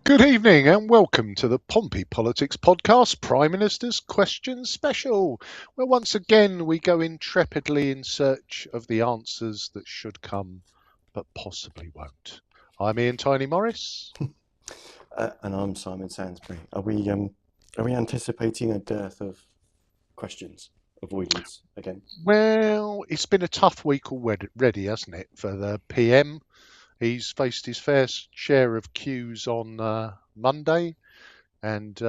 Good evening and welcome to the Pompey Politics Podcast, Prime Minister's Questions Special, where once again we go intrepidly in search of the answers that should come but possibly won't. I'm Ian Tiny Morris. And I'm Simon Sansbury. Are we anticipating a dearth of questions, avoidance again? Well, it's been a tough week already, hasn't it, for the PM? He's faced his fair share of queues on Monday, and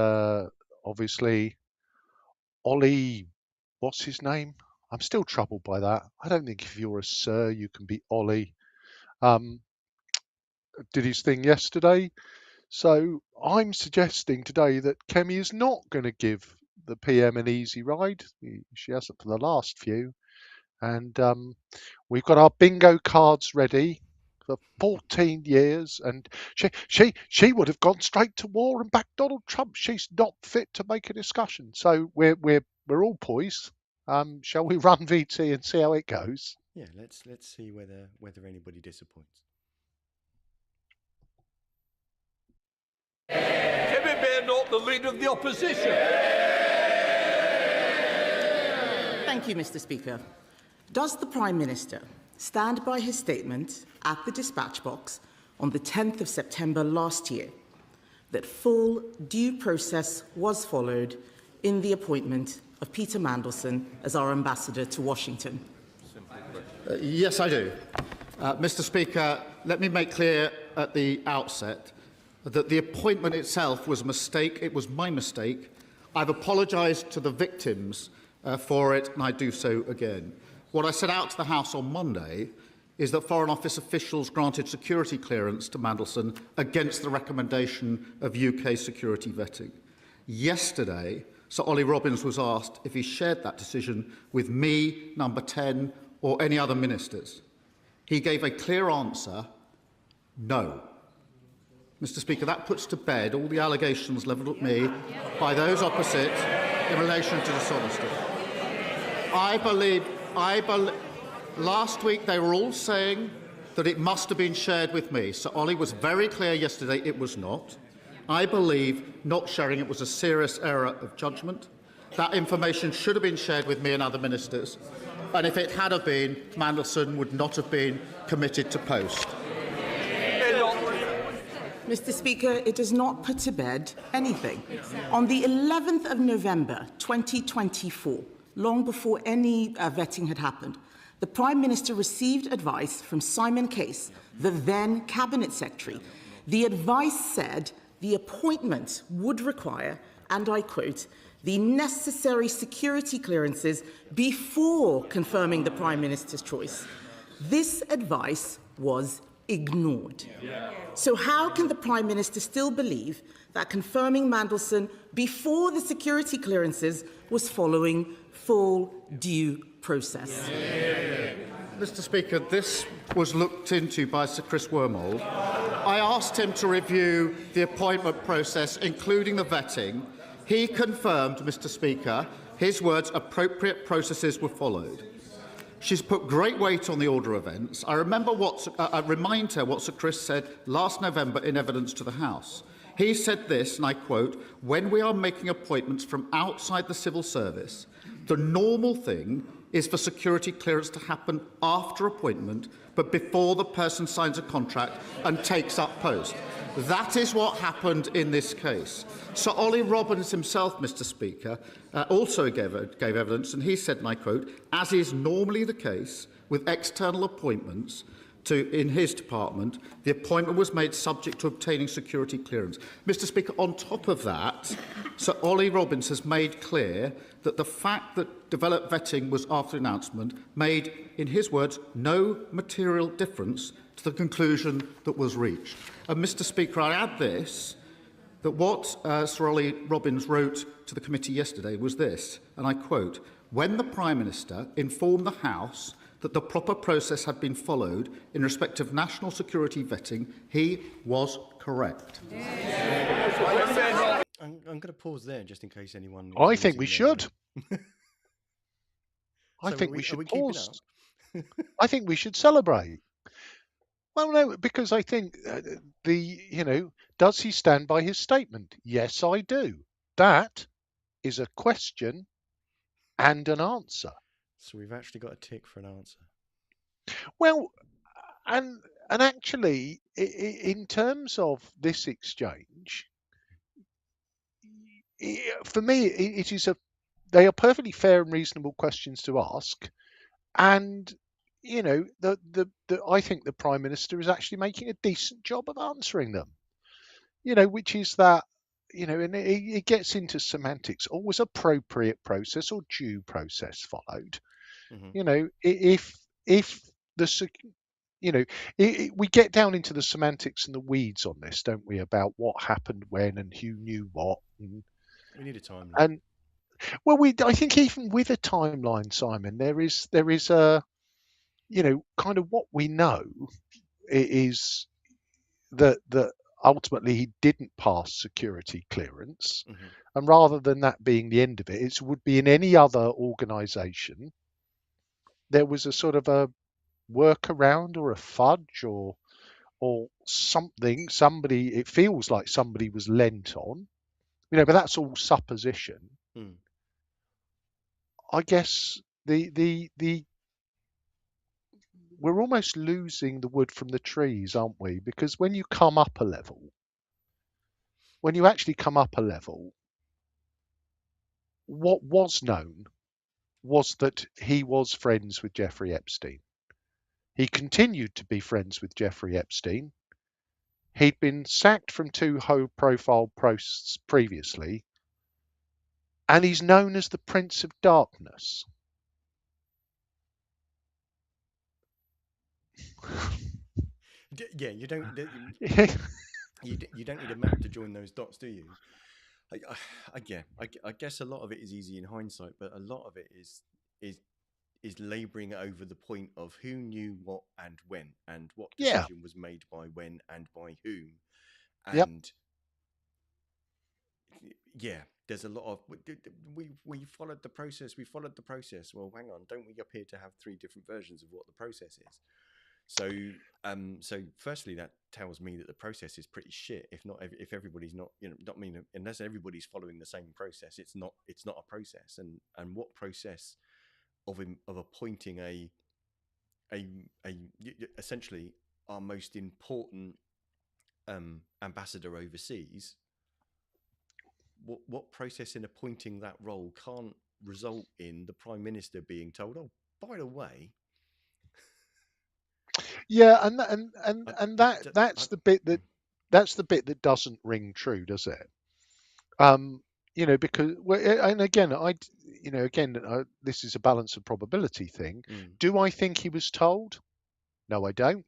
obviously Ollie, what's his name? I'm still troubled by that. I don't think if you're a sir, you can be Ollie. Um, did his thing yesterday. So I'm suggesting today that Kemi is not going to give the PM an easy ride. She hasn't for the last few. And we've got our bingo cards ready for 14 years. And she would have gone straight to war and backed Donald Trump. She's not fit to make a discussion. So we're all poised. Shall we run VT and see how it goes? Yeah, let's see whether anybody disappoints. Kemi Bear not the leader of the opposition. Thank you, Mr. Speaker. Does the Prime Minister stand by his statement at the dispatch box on the 10th of September last year that full due process was followed in the appointment of Peter Mandelson as our ambassador to Washington? Yes, I do. Mr. Speaker, let me make clear at the outset that the appointment itself was a mistake. It was my mistake. I've apologised to the victims for it, and I do so again. What I set out to the House on Monday is that Foreign Office officials granted security clearance to Mandelson against the recommendation of UK security vetting. Yesterday, Sir Ollie Robbins was asked if he shared that decision with me, Number 10, or any other ministers. He gave a clear answer, no. Mr. Speaker, that puts to bed all the allegations levelled at me by those opposite in relation to dishonesty. Last week they were all saying that it must have been shared with me. Sir Ollie was very clear yesterday it was not. I believe not sharing it was a serious error of judgment. That information should have been shared with me and other ministers. And if it had have been, Mandelson would not have been committed to post. Mr. Speaker, it does not put to bed anything. On the 11th of November 2024, long before any vetting had happened, the Prime Minister received advice from Simon Case, the then Cabinet Secretary. The advice said the appointment would require, and I quote, the necessary security clearances before confirming the Prime Minister's choice. This advice was ignored. So how can the Prime Minister still believe that confirming Mandelson before the security clearances was following full due process? Mr. Speaker, this was looked into by Sir Chris Wormold. I asked him to review the appointment process, including the vetting. He confirmed, Mr. Speaker, his words, appropriate processes were followed. She's put great weight on the order of events. I remind her what Sir Chris said last November in evidence to the House. He said this, and I quote, when we are making appointments from outside the civil service, the normal thing is for security clearance to happen after appointment, but before the person signs a contract and takes up post. That is what happened in this case. Sir Ollie Robbins himself, Mr. Speaker, also gave evidence, and he said, and I quote, as is normally the case with external appointments in his department, the appointment was made subject to obtaining security clearance. Mr. Speaker, on top of that, Sir Ollie Robbins has made clear that the fact that developed vetting was after the announcement made, in his words, no material difference to the conclusion that was reached. And Mr. Speaker, I add this, that what Sir Ollie Robbins wrote to the committee yesterday was this, and I quote, when the Prime Minister informed the House that the proper process had been followed in respect of national security vetting, he was correct. I'm going to pause there just in case anyone... I think we should. I So think are we should keeping pause. I think we should celebrate. Well, no, because I think does he stand by his statement? Yes, I do. That is a question and an answer. So we've actually got a tick for an answer. Well, and actually, in terms of this exchange, for me, it is they are perfectly fair and reasonable questions to ask, and I think the Prime Minister is actually making a decent job of answering them. Which is that, and it gets into semantics. Always appropriate process or due process followed. Mm-hmm. If the we get down into the semantics and the weeds on this, don't we? About what happened when and who knew what. We need a timeline. And well, I think even with a timeline, Simon, there is a kind of what we know is that ultimately he didn't pass security clearance, Mm-hmm. and rather than that being the end of it, it would be in any other organisation. There was a sort of a workaround or a fudge or something. Somebody, it feels like somebody was lent on, but that's all supposition. Mm. I guess the we're almost losing the wood from the trees, aren't we? Because when you come up a level, when you actually come up a level, what was known was that he was friends with Jeffrey Epstein. He continued to be friends with Jeffrey Epstein. He'd been sacked from two high-profile posts previously, and he's known as the Prince of Darkness. Yeah, you don't. You don't need a map to join those dots, do you? I guess a lot of it is easy in hindsight, but a lot of it is is labouring over the point of who knew what and when, and what Yeah. decision was made by when and by whom, Yep. and yeah, there's a lot of we followed the process. We followed the process. Well, hang on, don't we appear to have three different versions of what the process is? So, so firstly, that tells me that the process is pretty shit. If everybody's not, not mean unless everybody's following the same process, it's not a process. And what process of appointing a essentially our most important ambassador overseas? What process in appointing that role can't result in the Prime Minister being told, oh, by the way, Yeah, and it, that's the bit that doesn't ring true, does it? Because and again, this is a balance of probability thing. mm, Do I think he was told? No, I don't.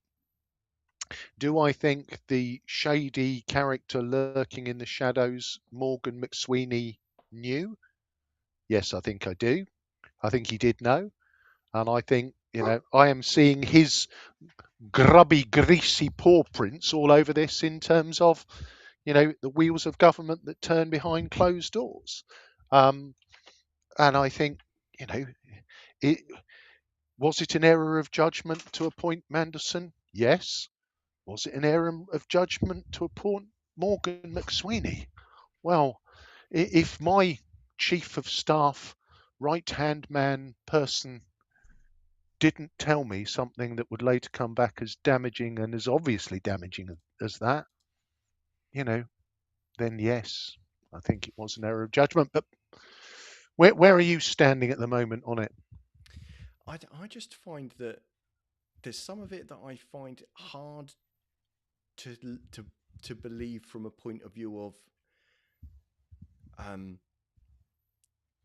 Do I think the shady character lurking in the shadows, Morgan McSweeney, knew? Yes, I think I do. I think he did know. And I think, I am seeing his grubby, greasy paw prints all over this in terms of, the wheels of government that turn behind closed doors. Um, and I think, you know, it, was it an error of judgment to appoint Manderson? Yes. Was it an error of judgment to appoint Morgan McSweeney? Well, if my chief of staff, right hand man person didn't tell me something that would later come back as damaging and as obviously damaging as that, you know, then yes, I think it was an error of judgment. But where are you standing at the moment on it? I just find that there's some of it that I find hard to to to believe from a point of view of um,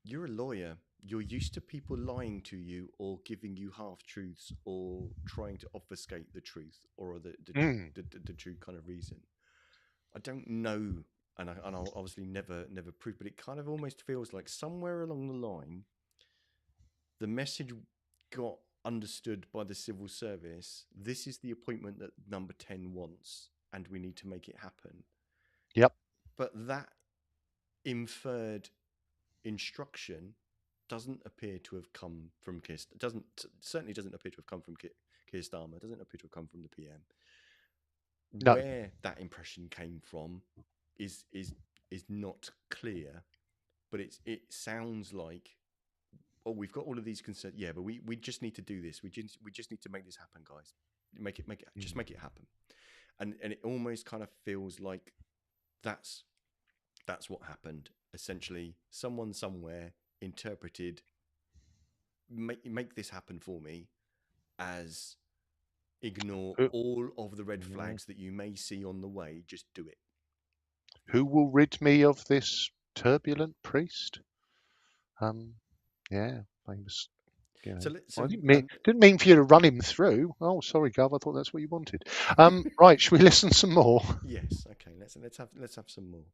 you're a lawyer. You're used to people lying to you or giving you half truths or trying to obfuscate the truth or Mm, the true kind of reason. I don't know, and I'll obviously never prove, but it kind of almost feels like somewhere along the line, the message got understood by the civil service. This is the appointment that number 10 wants, and we need to make it happen. yep. But that inferred instruction doesn't appear to have come from Keir. Certainly doesn't appear to have come from Keir Starmer. Doesn't appear to have come from the PM. No. Where that impression came from is not clear, but it sounds like, oh, we've got all of these concerns. Yeah, but we just need to do this. We just need to make this happen, guys. Just make it happen. And it almost kind of feels like that's what happened. Essentially, someone somewhere interpreted make this happen for me as ignore all of the red flags that you may see on the way. Just do it. Who will rid me of this turbulent priest? Yeah, famous. You know, I didn't mean for you to run him through. Oh, sorry, Gov. I thought that's what you wanted. Right, should we listen some more? Yes. Okay. Let's have some more.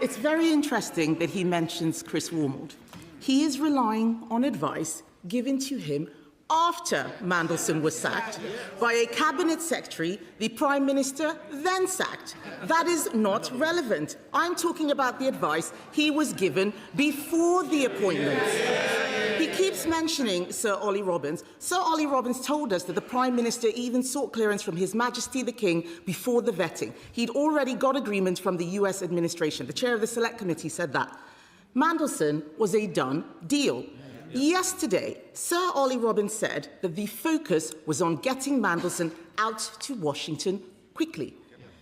It's very interesting that he mentions Chris Wormold. He is relying on advice given to him after Mandelson was sacked by a cabinet secretary the Prime Minister then sacked. That is not relevant. I'm talking about the advice he was given before the appointment. He keeps mentioning Sir Ollie Robbins. Sir Ollie Robbins told us that the Prime Minister even sought clearance from His Majesty the King before the vetting. He'd already got agreement from the US administration. The chair of the Select Committee said that. Mandelson was a done deal. Yesterday, Sir Ollie Robbins said that the focus was on getting Mandelson out to Washington quickly.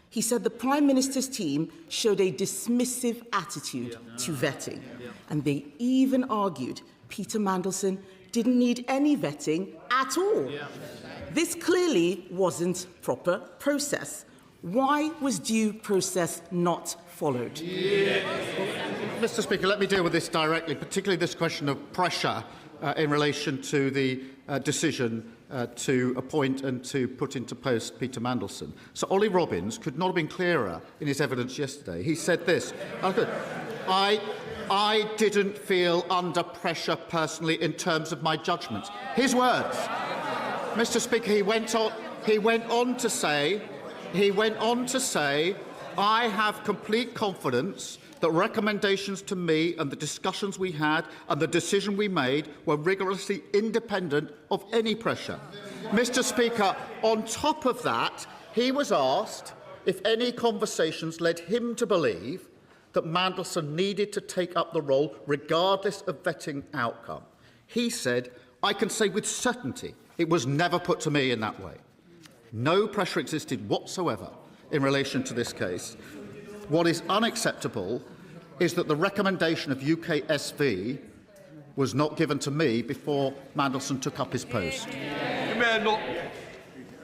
He said the Prime Minister's team showed a dismissive attitude to vetting, and they even argued Peter Mandelson didn't need any vetting at all. This clearly wasn't proper process. Why was due process not followed? Mr. Speaker, let me deal with this directly, particularly this question of pressure in relation to the decision to appoint and to put into post Peter Mandelson. So Ollie Robbins could not have been clearer in his evidence yesterday. He said this: I didn't feel under pressure personally in terms of my judgments. His words. Mr. Speaker, he went on to say, I have complete confidence that recommendations to me and the discussions we had and the decision we made were rigorously independent of any pressure. Mr. Speaker, on top of that, he was asked if any conversations led him to believe that Mandelson needed to take up the role regardless of vetting outcome. He said, I can say with certainty it was never put to me in that way. No pressure existed whatsoever in relation to this case. What is unacceptable is that the recommendation of UKSV was not given to me before Mandelson took up his post.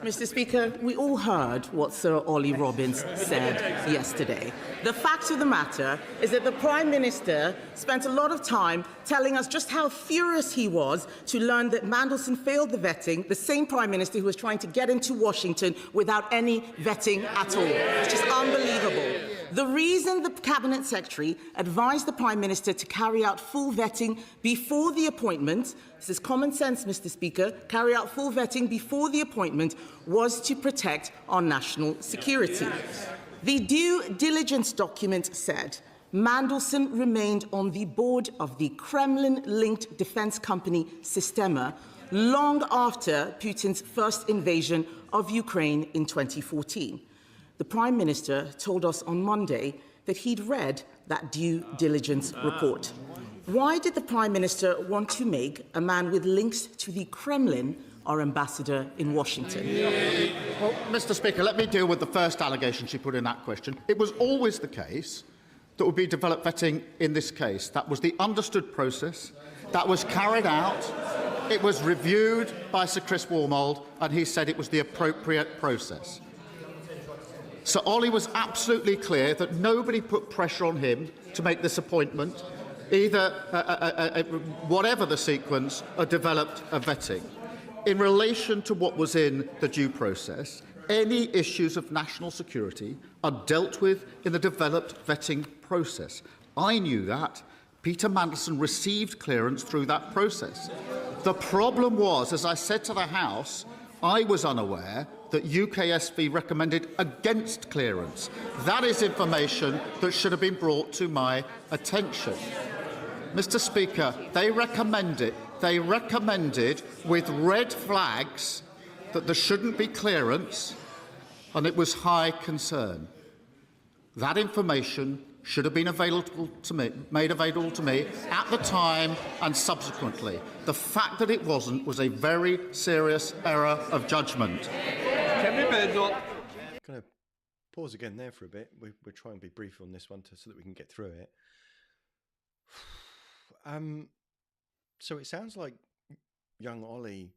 Mr. Speaker, we all heard what Sir Ollie Robbins said yesterday. The fact of the matter is that the Prime Minister spent a lot of time telling us just how furious he was to learn that Mandelson failed the vetting, the same Prime Minister who was trying to get into Washington without any vetting at all. It's just unbelievable. The reason the Cabinet Secretary advised the Prime Minister to carry out full vetting before the appointment, this is common sense, Mr. Speaker, carry out full vetting before the appointment, was to protect our national security. The due diligence document said Mandelson remained on the board of the Kremlin-linked defense company Sistema long after Putin's first invasion of Ukraine in 2014. The Prime Minister told us on Monday that he'd read that due diligence report. Why did the Prime Minister want to make a man with links to the Kremlin our ambassador in Washington? Well, Mr. Speaker, let me deal with the first allegation she put in that question. It was always the case that would be developed vetting in this case. That was the understood process. That was carried out. It was reviewed by Sir Chris Wormold, and he said it was the appropriate process. Sir Ollie was absolutely clear that nobody put pressure on him to make this appointment, either, whatever the sequence, or developed a vetting. In relation to what was in the due process, any issues of national security are dealt with in the developed vetting process. I knew that. Peter Mandelson received clearance through that process. The problem was, as I said to the House, I was unaware that UKSV recommended against clearance. That is information that should have been brought to my attention. Mr. Speaker, they recommended with red flags that there shouldn't be clearance, and it was high concern. That information should have been made available to me at the time and subsequently. The fact that it wasn't was a very serious error of judgment. Going to pause again there for a bit. We're trying to be brief on this one so that we can get through it. So it sounds like young Ollie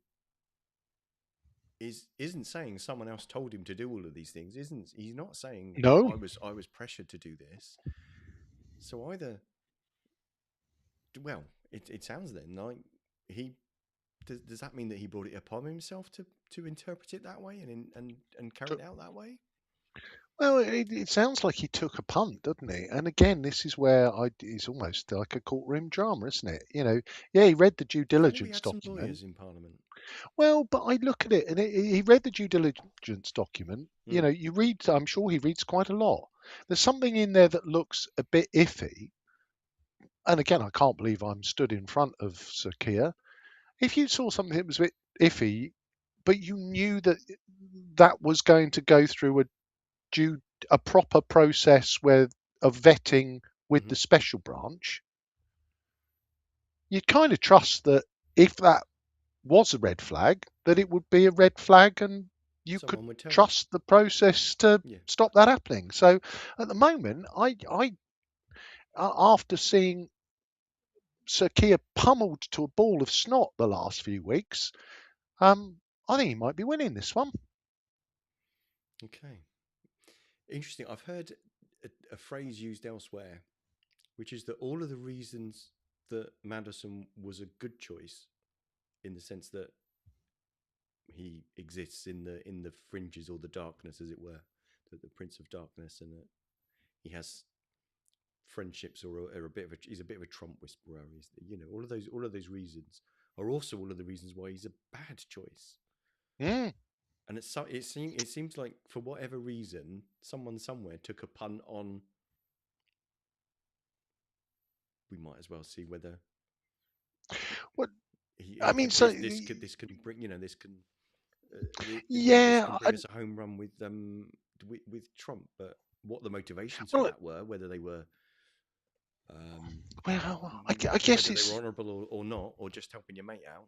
isn't saying someone else told him to do all of these things. He's not saying No. I was pressured to do this. So either, well, it sounds then like he does that mean that he brought it upon himself to interpret it that way and carry it out that way? Well, it sounds like he took a punt, doesn't he? And again, this is where it's almost like a courtroom drama, isn't it? You know, yeah, he read the due diligence Some document. lawyers in Parliament. Well, but I look at it, and he read the due diligence document. You know, you read. I'm sure he reads quite a lot. There's something in there that looks a bit iffy. And again, I can't believe I'm stood in front of Sir Keir. If you saw something that was a bit iffy, but you knew that that was going to go through a proper process of vetting with the special branch, you'd kind of trust that if that was a red flag, that it would be a red flag and you could trust the process to stop that happening. So at the moment, I after seeing Sir Keir pummeled to a ball of snot the last few weeks, I think he might be winning this one. Okay. Interesting. I've heard a phrase used elsewhere, which is that all of the reasons that Madison was a good choice, in the sense that he exists in the fringes or the darkness, as it were, the Prince of Darkness, and that he has friendships or he's a bit of a Trump whisperer. All of those reasons are also all of the reasons why he's a bad choice. Yeah. And it seems like for whatever reason, someone somewhere took a punt on. We might as well see whether. What? This can bring this can. Yeah. This can bring us a home run with Trump, but what the motivations for that were, whether they were. I guess it's honourable or not, or just helping your mate out.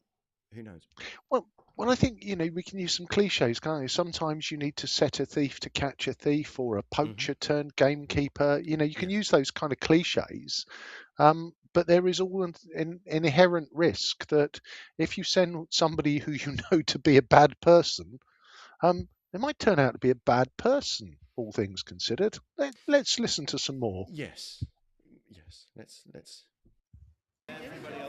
Who knows? Well, I think we can use some cliches, can't we? Sometimes you need to set a thief to catch a thief, or a poacher turned gamekeeper. You can use those kind of cliches, but there is all an inherent risk that if you send somebody who you know to be a bad person, they might turn out to be a bad person. All things considered. Let's listen to some more. Yes. Let's.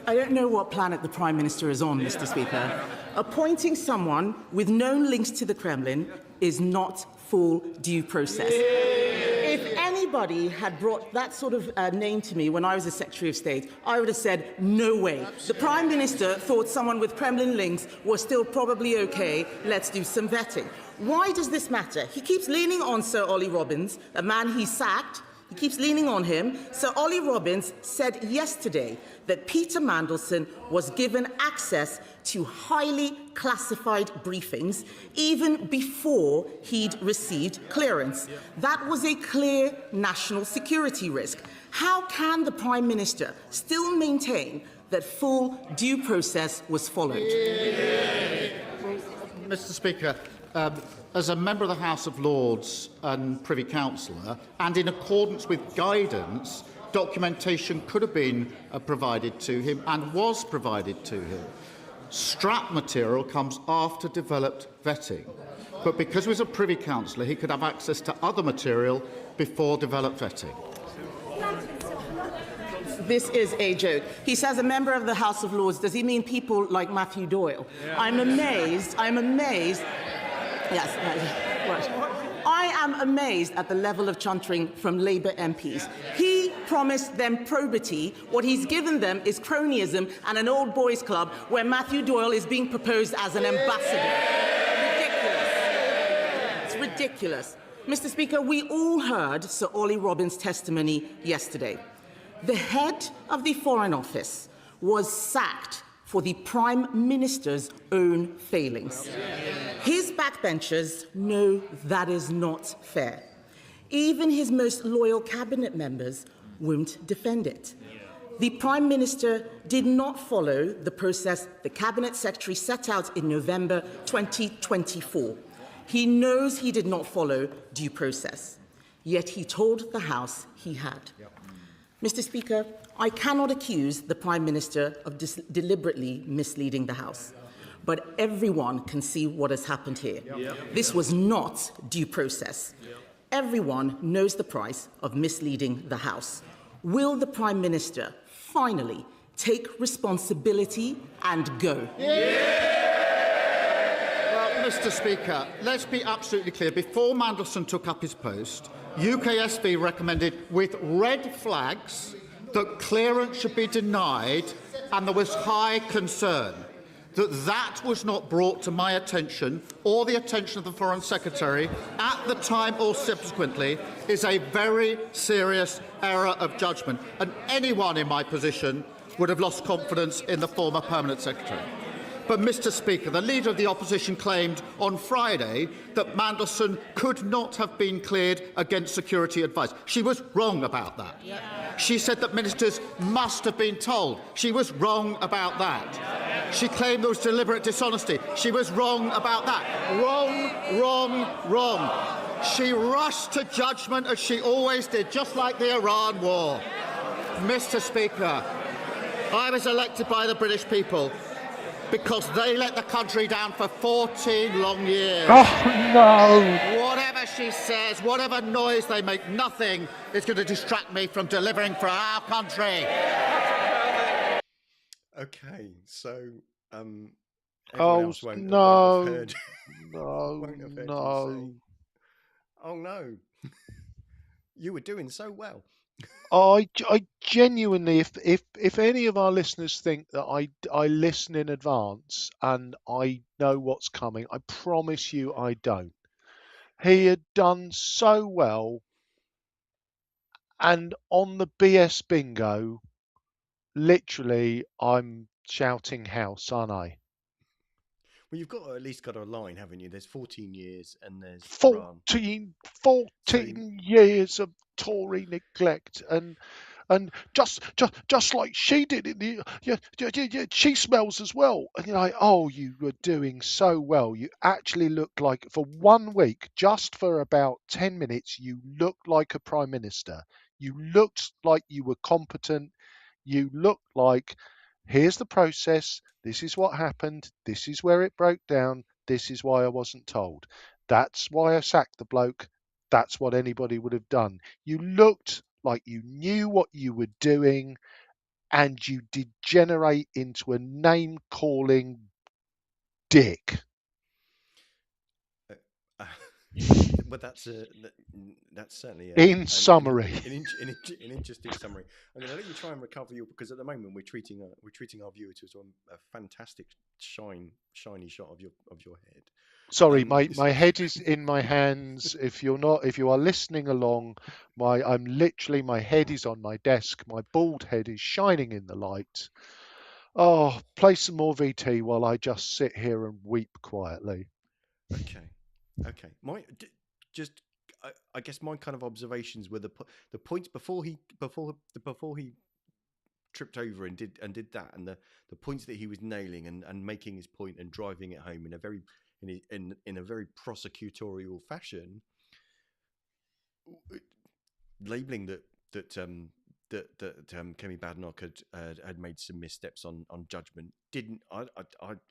I don't know what planet the Prime Minister is on, Mr. Speaker. Appointing someone with known links to the Kremlin is not full due process. If anybody had brought that sort of name to me when I was a Secretary of State, I would have said, no way. The Prime Minister thought someone with Kremlin links was still probably okay. Let's do some vetting. Why does this matter? He keeps leaning on Sir Ollie Robbins, a man he sacked. He keeps leaning on him. Sir Ollie Robbins said yesterday that Peter Mandelson was given access to highly classified briefings even before he'd received clearance. That was a clear national security risk. How can the Prime Minister still maintain that full due process was followed? Mr. Speaker, as a member of the House of Lords and Privy Councillor, and in accordance with guidance, documentation could have been provided to him and was provided to him. Strap material comes after developed vetting, but because he was a Privy Councillor, he could have access to other material before developed vetting. This is a joke. He says a member of the House of Lords. Does he mean people like Matthew Doyle? Yeah. I'm amazed. Yes, right. I am amazed at the level of chuntering from Labour MPs. He promised them probity. What he's given them is cronyism and an old boys' club where Matthew Doyle is being proposed as an ambassador. Ridiculous. It's ridiculous. Mr. Speaker, we all heard Sir Ollie Robbins' testimony yesterday. The head of the Foreign Office was sacked for the Prime Minister's own failings. His backbenchers know that is not fair. Even his most loyal cabinet members won't defend it. The Prime Minister did not follow the process the Cabinet Secretary set out in November 2024. He knows he did not follow due process, yet he told the House he had. Mr. Speaker, I cannot accuse the Prime Minister of deliberately misleading the House, but everyone can see what has happened here. This was not due process. Everyone knows the price of misleading the House. Will the Prime Minister finally take responsibility and go? Well, Mr. Speaker, let's be absolutely clear. Before Mandelson took up his post, UKSV recommended with red flags that clearance should be denied, and there was high concern that that was not brought to my attention or the attention of the Foreign Secretary at the time or subsequently is a very serious error of judgment, and anyone in my position would have lost confidence in the former Permanent Secretary. But, Mr. Speaker, the Leader of the Opposition claimed on Friday that Mandelson could not have been cleared against security advice. She was wrong about that. She said that ministers must have been told. She was wrong about that. She claimed there was deliberate dishonesty. She was wrong about that. Wrong, wrong, wrong. She rushed to judgment as she always did, just like the Iran war. Mr. Speaker, I was elected by the British people because they let the country down for 14 long years. Oh, no. Whatever she says, whatever noise they make, nothing is going to distract me from delivering for our country. Okay, so everyone Oh, else won't no. have heard, No, won't have heard you no. say, "Oh no, you were doing so well." I genuinely, if any of our listeners think that I listen in advance and I know what's coming, I promise you I don't. He had done so well, and on the BS bingo, literally, I'm shouting house, aren't I? Well, you've got at least got a line, haven't you? There's 14 years, and there's Iran. 14 So, years of Tory neglect, and just like she did in the she smells as well, and you're like, oh, you were doing so well. You actually looked like, for 1 week, just for about 10 minutes, you looked like a prime minister. You looked like you were competent. You looked like, here's the process, this is what happened, this is where it broke down, this is why I wasn't told, that's why I sacked the bloke. That's what anybody would have done. You looked like you knew what you were doing, and you degenerate into a name calling dick. uh, but that's certainly In summary. an interesting summary. I'm going to let you try and recover your, because at the moment we're treating our viewers to a fantastic shiny shot of your head. Sorry, my head is in my hands. If you are listening along, my head is on my desk. My bald head is shining in the light. Oh, play some more VT while I just sit here and weep quietly. Okay. I guess my kind of observations were the points before he tripped over and did that, and the points that he was nailing and making his point and driving it home in a very prosecutorial fashion, labeling that Kemi Badenoch had made some missteps on judgment. I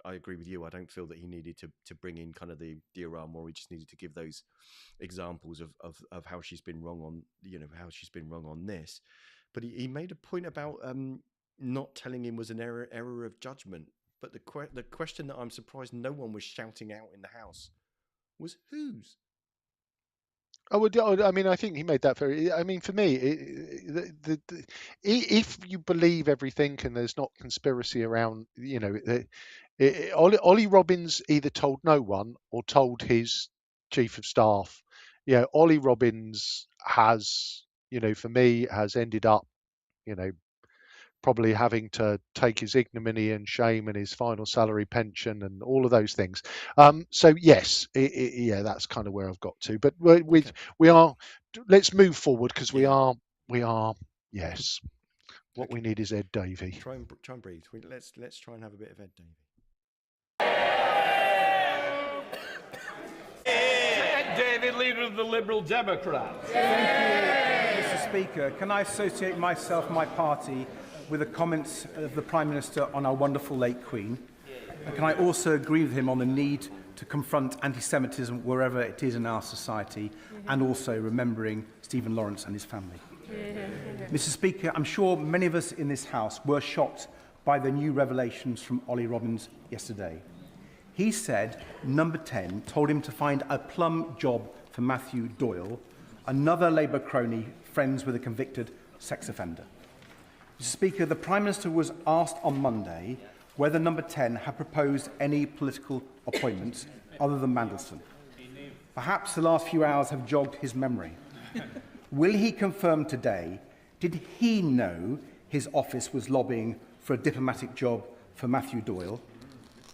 agree with you. I don't feel that he needed to bring in kind of the Iran war. He just needed to give those examples of how she's been wrong on, how she's been wrong on this. But he made a point about not telling him was an error of judgment. But the question that I'm surprised no one was shouting out in the House was whose. I mean, I think he made that very. I mean, for me, if you believe everything and there's not conspiracy around, Ollie Robbins either told no one or told his chief of staff. Ollie Robbins has, for me, has ended up, probably having to take his ignominy and shame and his final salary pension and all of those things. So yes, yeah, that's kind of where I've got to. But we are. Let's move forward because we are. Yes. What we need is Ed Davey. Try and breathe. Let's try and have a bit of Ed Davey. Ed Davey, leader of the Liberal Democrats. Mr. Speaker, can I associate myself and my party with the comments of the Prime Minister on our wonderful late Queen? And can I also agree with him on the need to confront anti-Semitism wherever it is in our society, and also remembering Stephen Lawrence and his family? Mr. Speaker, I'm sure many of us in this House were shocked by the new revelations from Ollie Robbins yesterday. He said Number 10 told him to find a plum job for Matthew Doyle, another Labour crony friends with a convicted sex offender. Mr. Speaker, the Prime Minister was asked on Monday whether Number 10 had proposed any political appointments other than Mandelson. Perhaps the last few hours have jogged his memory. Will he confirm today, did he know his office was lobbying for a diplomatic job for Matthew Doyle?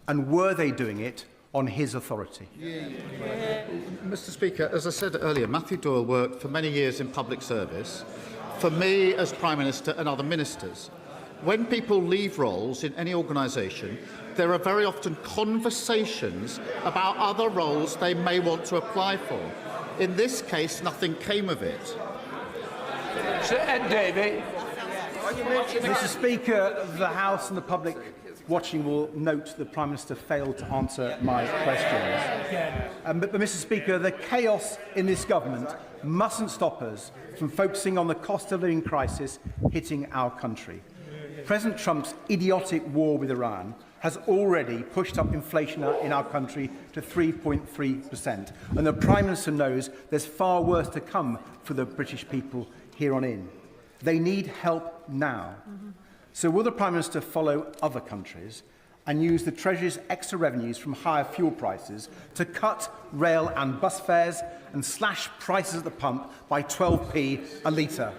And were they doing it on his authority? Mr. Speaker, as I said earlier, Matthew Doyle worked for many years in public service, for me as Prime Minister and other ministers. When people leave roles in any organisation, there are very often conversations about other roles they may want to apply for. In this case, nothing came of it. Sir Ed Davey. Mr. Speaker, the House and the public watching will note the Prime Minister failed to answer my questions. But Mr. Speaker, the chaos in this government mustn't stop us from focusing on the cost of living crisis hitting our country. President Trump's idiotic war with Iran has already pushed up inflation in our country to 3.3%. And the Prime Minister knows there's far worse to come for the British people here on in. They need help now. So will the Prime Minister follow other countries and use the Treasury's extra revenues from higher fuel prices to cut rail and bus fares and slash prices at the pump by 12p a litre?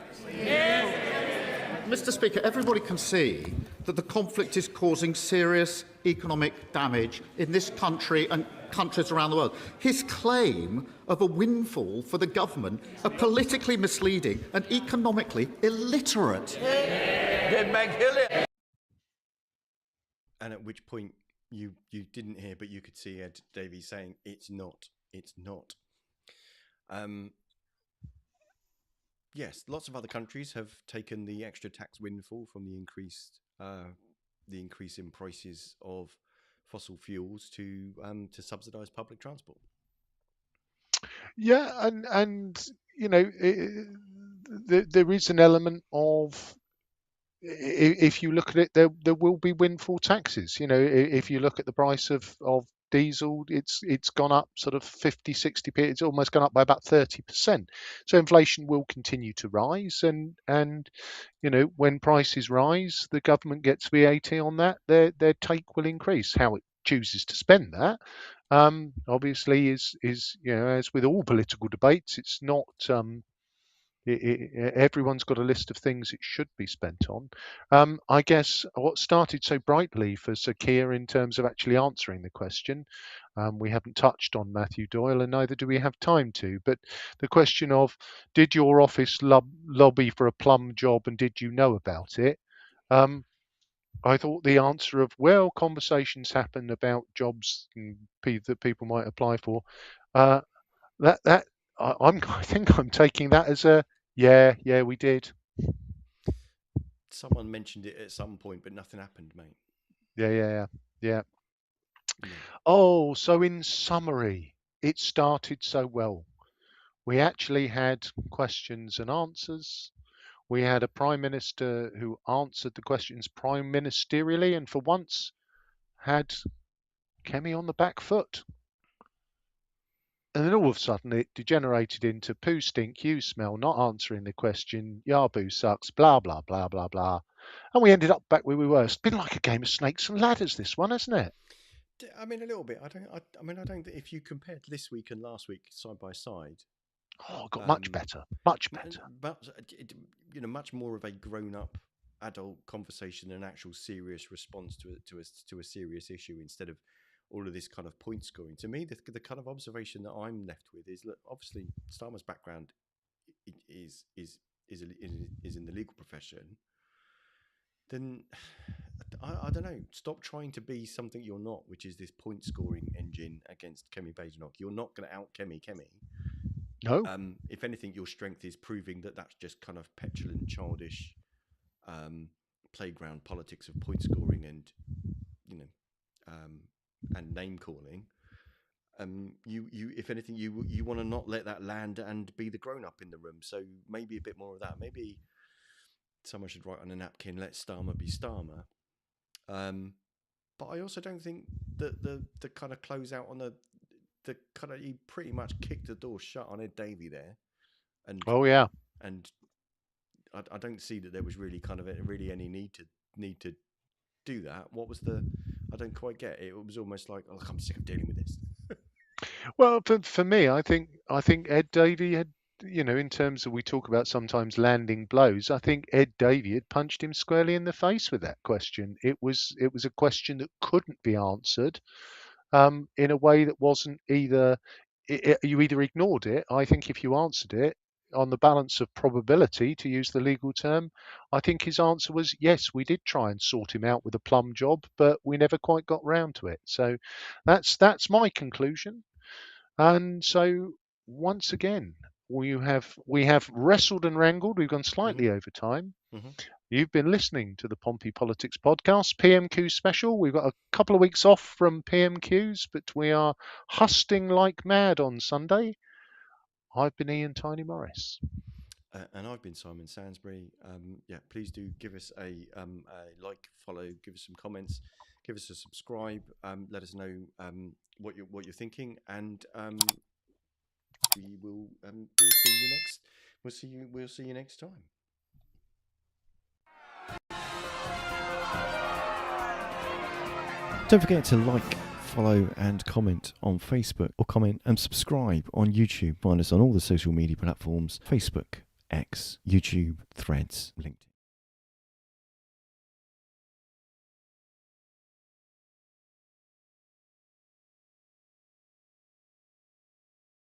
Mr. Speaker, everybody can see that the conflict is causing serious economic damage in this country and countries around the world. His claim of a windfall for the government are politically misleading and economically illiterate. And at which point you didn't hear, but you could see Ed Davey saying, it's not. Yes, lots of other countries have taken the extra tax windfall from the increase in prices of fossil fuels to subsidise public transport. Yeah, and you know, there is an element of, if you look at it, there will be windfall taxes. You know, if you look at the price of diesel, it's gone up sort of 50-60p. It's almost gone up by about 30%. So inflation will continue to rise, and you know, when prices rise, the government gets VAT on that. Their take will increase. How it chooses to spend that, obviously, is you know, as with all political debates, it's not. Everyone's got a list of things it should be spent on. I guess what started so brightly for Sir Keir in terms of actually answering the question, we haven't touched on Matthew Doyle, and neither do we have time to, but the question of, did your office lobby for a plum job and did you know about it? I thought the answer of, well, conversations happen about jobs that people might apply for, I think I'm taking that as a yeah, we did. Someone mentioned it at some point, but nothing happened, mate. Yeah. Oh, so in summary, it started so well. We actually had questions and answers. We had a Prime Minister who answered the questions prime ministerially and for once had Kemi on the back foot. And then all of a sudden it degenerated into poo stink, you smell, not answering the question, Yabu sucks, blah, blah, blah, blah, blah. And we ended up back where we were. It's been like a game of snakes and ladders, this one, hasn't it? I mean, a little bit. I don't think that if you compared this week and last week side by side. Oh, it got much better. Much better. But, you know, much more of a grown-up adult conversation, an actual serious response to a serious issue, instead of all of this kind of point scoring. To me, the kind of observation that I'm left with is that obviously Starmer's background is in the legal profession. Then I don't know. Stop trying to be something you're not, which is this point scoring engine against Kemi Badenoch. You're not going to out Kemi. No. If anything, your strength is proving that that's just kind of petulant, childish playground politics of point scoring and and name calling. You if anything, you want to not let that land and be the grown up in the room. So maybe a bit more of that. Maybe someone should write on a napkin, "Let Starmer be Starmer." But I also don't think that the kind of close out on the kind of, he pretty much kicked the door shut on Ed Davey there, and and I don't see that there was really kind of any need to do that. What was I don't quite get it. It was almost like, oh, I'm sick of dealing with this. Well, for me, I think Ed Davey had, in terms of, we talk about sometimes landing blows, I think Ed Davey had punched him squarely in the face with that question. It was a question that couldn't be answered in a way that wasn't either, you either ignored it. I think if you answered it on the balance of probability, to use the legal term, I think his answer was, yes, we did try and sort him out with a plum job, but we never quite got round to it. So that's my conclusion. And so once again, we have wrestled and wrangled. We've gone slightly over time. Mm-hmm. You've been listening to the Pompey Politics Podcast, PMQ special. We've got a couple of weeks off from PMQs, but we are husting like mad on Sunday. I've been Ian Tiny Morris. And I've been Simon Sainsbury. Please do give us a like, follow, give us some comments, give us a subscribe. Let us know what you're thinking, and we'll see you next. We'll see you next time. Don't forget to like, follow and comment on Facebook, or comment and subscribe on YouTube. Find us on all the social media platforms: Facebook, X, YouTube, Threads, LinkedIn.